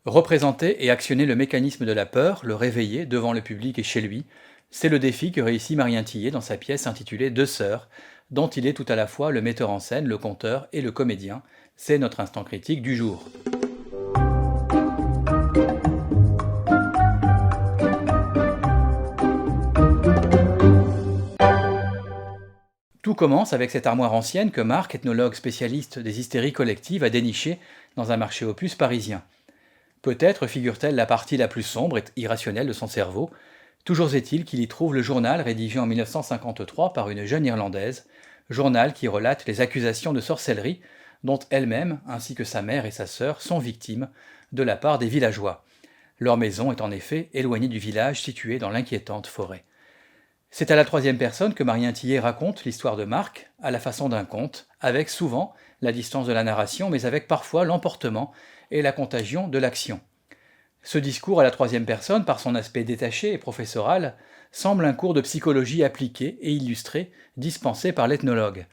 Représenter et actionner le mécanisme de la peur, le réveiller devant le public et chez lui, c'est le défi que réussit Marien Tillet dans sa pièce intitulée Deux sœurs, dont il est tout à la fois le metteur en scène, le conteur et le comédien. C'est notre instant critique du jour. Tout commence avec cette armoire ancienne que Marc, ethnologue spécialiste des hystéries collectives, a dénichée dans un marché aux puces parisien. Peut-être figure-t-elle la partie la plus sombre et irrationnelle de son cerveau. Toujours est-il qu'il y trouve le journal rédigé en 1953 par une jeune Irlandaise, journal qui relate les accusations de sorcellerie dont elle-même, ainsi que sa mère et sa sœur, sont victimes de la part des villageois. Leur maison est en effet éloignée du village situé dans l'inquiétante forêt. C'est à la troisième personne que Marien Tillet raconte l'histoire de Marc, à la façon d'un conte, avec souvent la distance de la narration, mais avec parfois l'emportement et la contagion de l'action. Ce discours à la troisième personne, par son aspect détaché et professoral, semble un cours de psychologie appliqué et illustré, dispensé par l'ethnologue.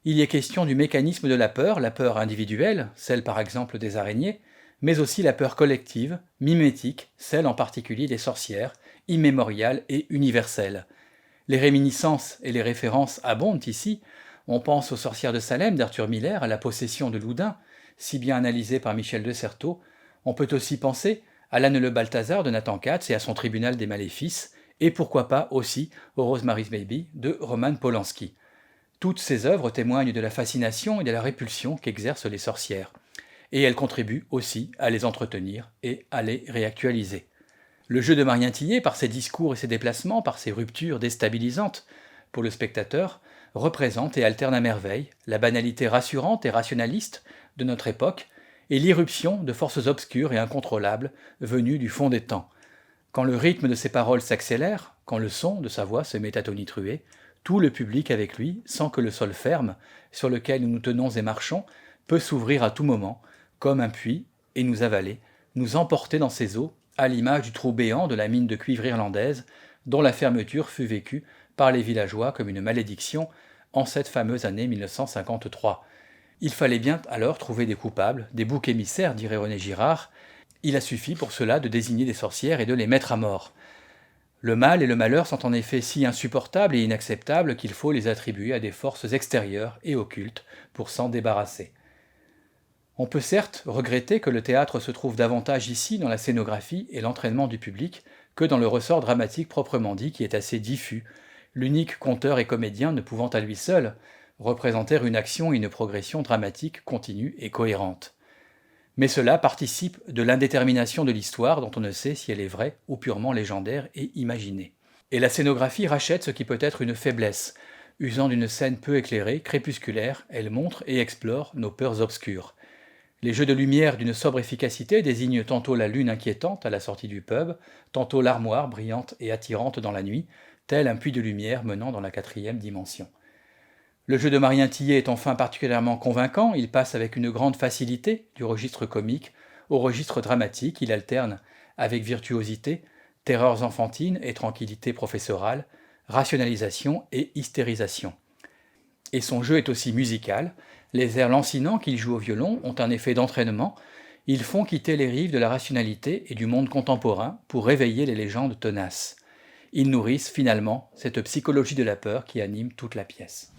Il y est question du mécanisme de la peur individuelle, celle par exemple des araignées, mais aussi la peur collective, mimétique, celle en particulier des sorcières, immémoriale et universelle. Les réminiscences et les références abondent ici. On pense aux sorcières de Salem d'Arthur Miller, à la possession de Loudun, si bien analysée par Michel de Certeau. On peut aussi penser à l'Anne le Balthazar de Nathan Katz et à son tribunal des maléfices, et pourquoi pas aussi au Rosemary's Baby de Roman Polanski. Toutes ces œuvres témoignent de la fascination et de la répulsion qu'exercent les sorcières, et elles contribuent aussi à les entretenir et à les réactualiser. Le jeu de Marien Tillet, par ses discours et ses déplacements, par ses ruptures déstabilisantes pour le spectateur, représente et alterne à merveille la banalité rassurante et rationaliste de notre époque et l'irruption de forces obscures et incontrôlables venues du fond des temps. Quand le rythme de ses paroles s'accélère, quand le son de sa voix se met à tonitruer, tout le public avec lui, sans que le sol ferme, sur lequel nous nous tenons et marchons, peut s'ouvrir à tout moment, comme un puits, et nous avaler, nous emporter dans ses eaux, à l'image du trou béant de la mine de cuivre irlandaise, dont la fermeture fut vécue par les villageois comme une malédiction en cette fameuse année 1953. Il fallait bien alors trouver des coupables, des boucs émissaires, dirait René Girard. Il a suffi pour cela de désigner des sorcières et de les mettre à mort. Le mal et le malheur sont en effet si insupportables et inacceptables qu'il faut les attribuer à des forces extérieures et occultes pour s'en débarrasser. On peut certes regretter que le théâtre se trouve davantage ici dans la scénographie et l'entraînement du public que dans le ressort dramatique proprement dit qui est assez diffus, l'unique conteur et comédien ne pouvant à lui seul représenter une action et une progression dramatique continue et cohérente. Mais cela participe de l'indétermination de l'histoire dont on ne sait si elle est vraie ou purement légendaire et imaginée. Et la scénographie rachète ce qui peut être une faiblesse. Usant d'une scène peu éclairée, crépusculaire, elle montre et explore nos peurs obscures. Les jeux de lumière d'une sobre efficacité désignent tantôt la lune inquiétante à la sortie du pub, tantôt l'armoire brillante et attirante dans la nuit, tel un puits de lumière menant dans la quatrième dimension. Le jeu de Marien Tillet est enfin particulièrement convaincant, il passe avec une grande facilité du registre comique au registre dramatique, il alterne avec virtuosité terreurs enfantines et tranquillité professorale, rationalisation et hystérisation. Et son jeu est aussi musical. Les airs lancinants qu'il joue au violon ont un effet d'entraînement. Ils font quitter les rives de la rationalité et du monde contemporain pour réveiller les légendes tenaces. Ils nourrissent finalement cette psychologie de la peur qui anime toute la pièce.